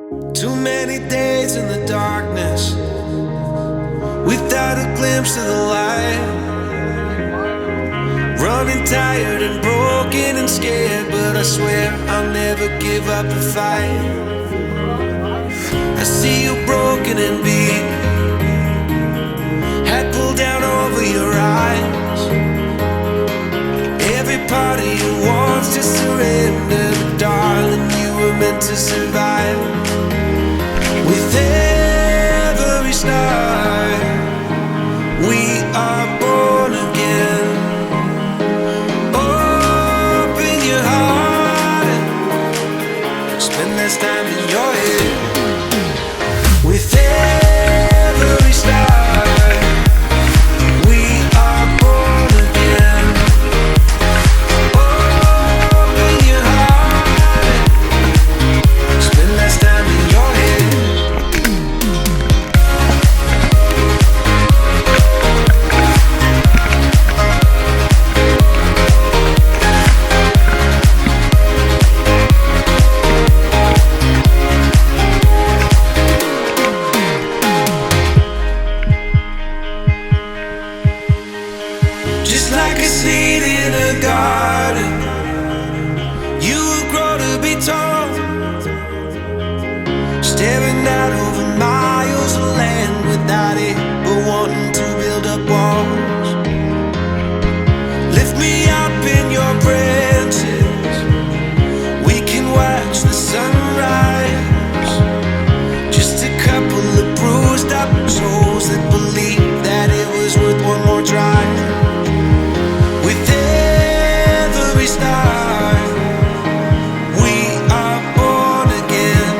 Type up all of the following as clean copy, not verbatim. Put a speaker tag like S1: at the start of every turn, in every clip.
S1: Too many days in the darkness without a glimpse of the light. Running tired and broken and scared, but I swear I'll never give up the fight. I see you broken and beat, head pulled down over your eyes. Every part of you wants to surrender, but darling, you were meant to survive. With every start, we are born again. Open your heart, spend less time in your head. With every start, we are born again. Open your heart, spend less time in your head. Just like a seed in a garden, you will grow to be tall, staring out over miles of land without it, but wanting to build up walls. Lift me up in your branches, we can watch the sunrise. Just a couple of bruised up souls that believe that it was worth one more try. With every start, we are born again.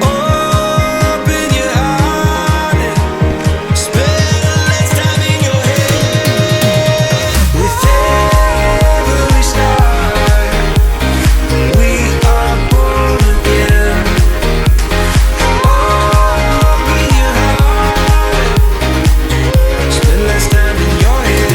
S1: Open your heart and spend less time in your head. With every start, we are born again. Open your heart, spend less time in your head.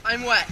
S2: I'm wet.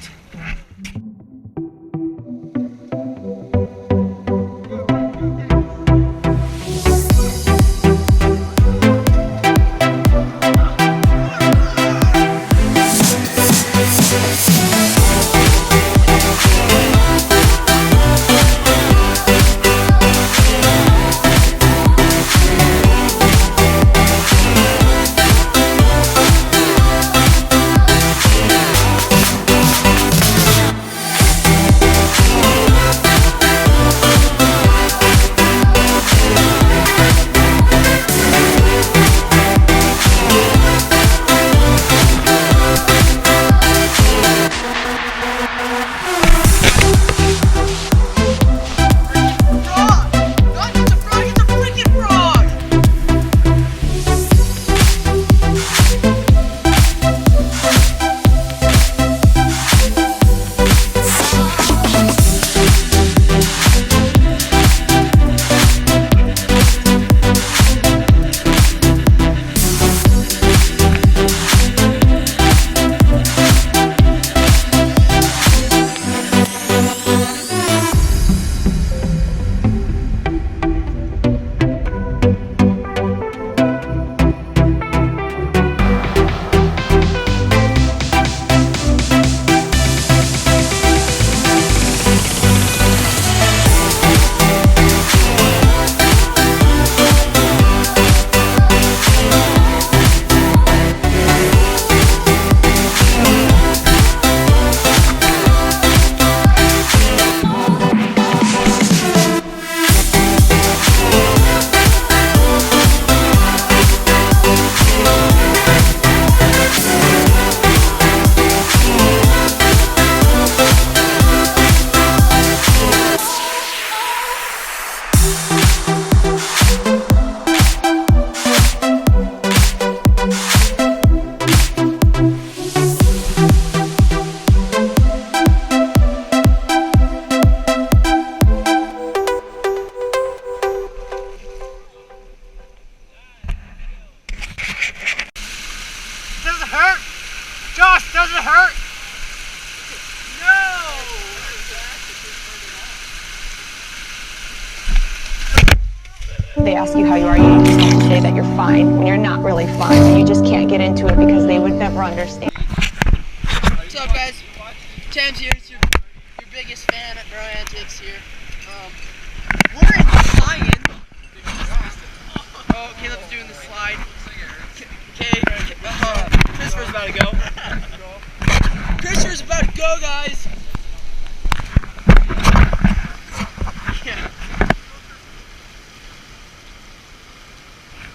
S2: hurt? No!
S3: They ask you how you are, you just have to say that you're fine when you're not really fine. And you just can't get into it because they would never understand.
S2: What's up, guys? James here. It's your biggest fan at Broantics here. We're in Zion. Oh, Caleb's doing the slide. Okay, Christopher's about to go. Christopher's about to go, guys. Yeah.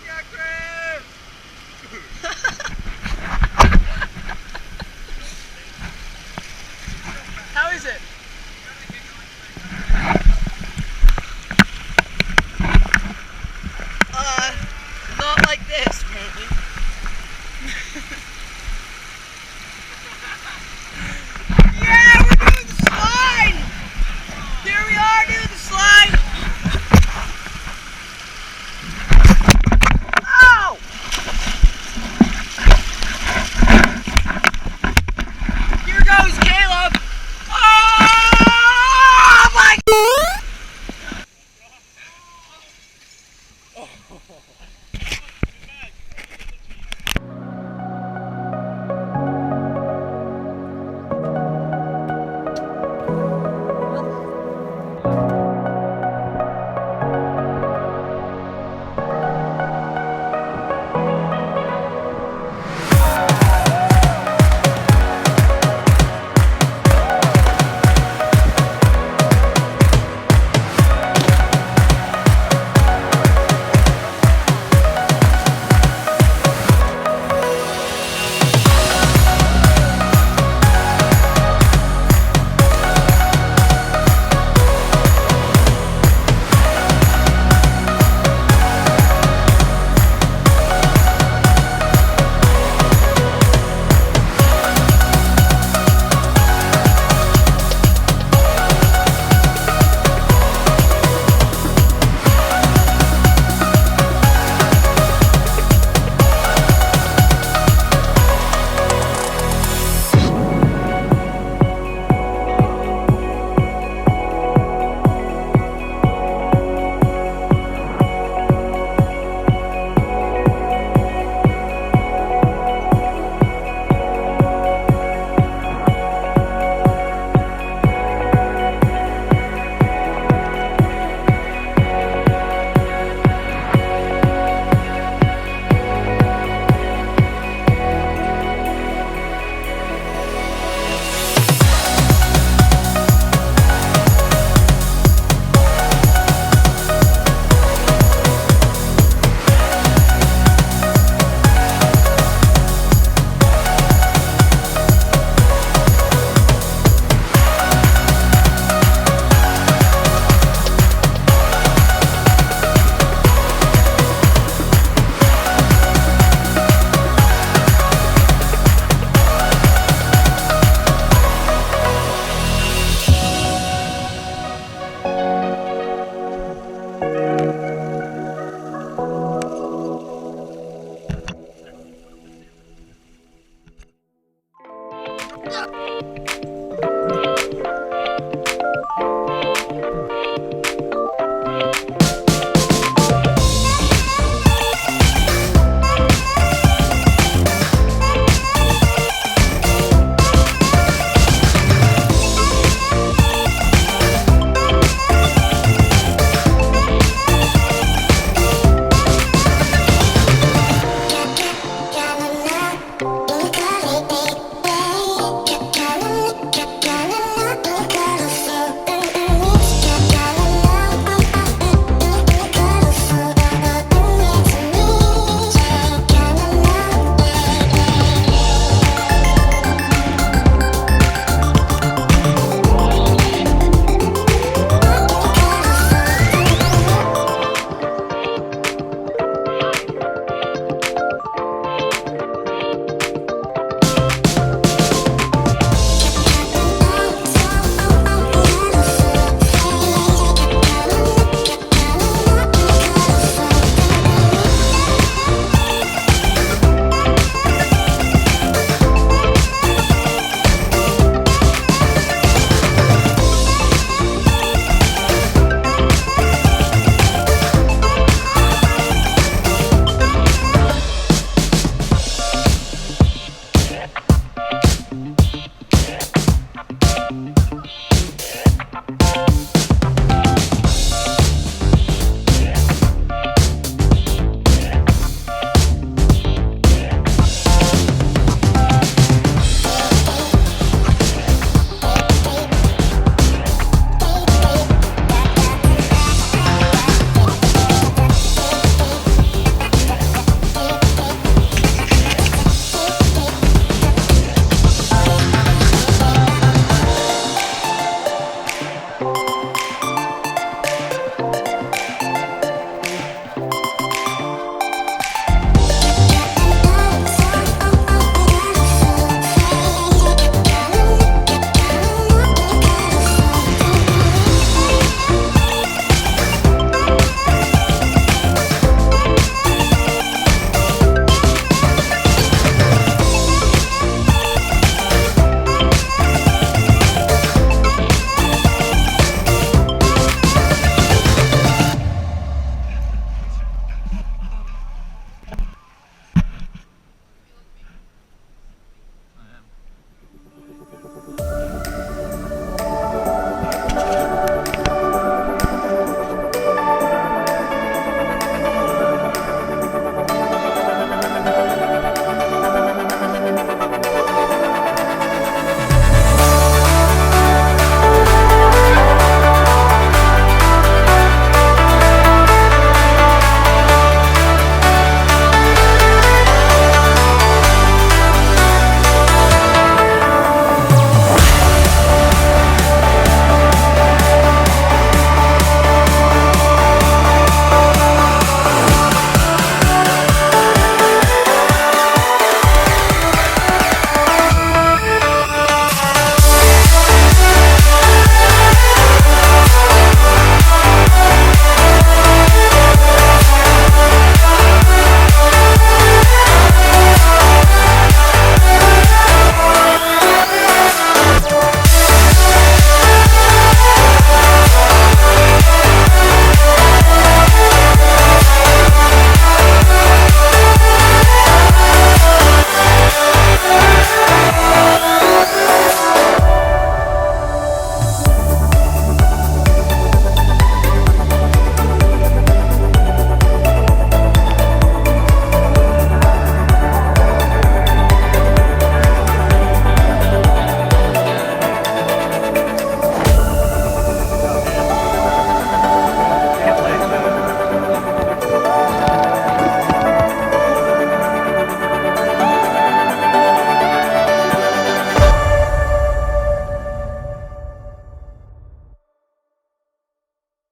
S2: Yeah, Chris. How is it? Not like this, apparently. Yeah, we're doing the slide! Here we are doing the slide! Ow! Here goes Caleb! Oh my God!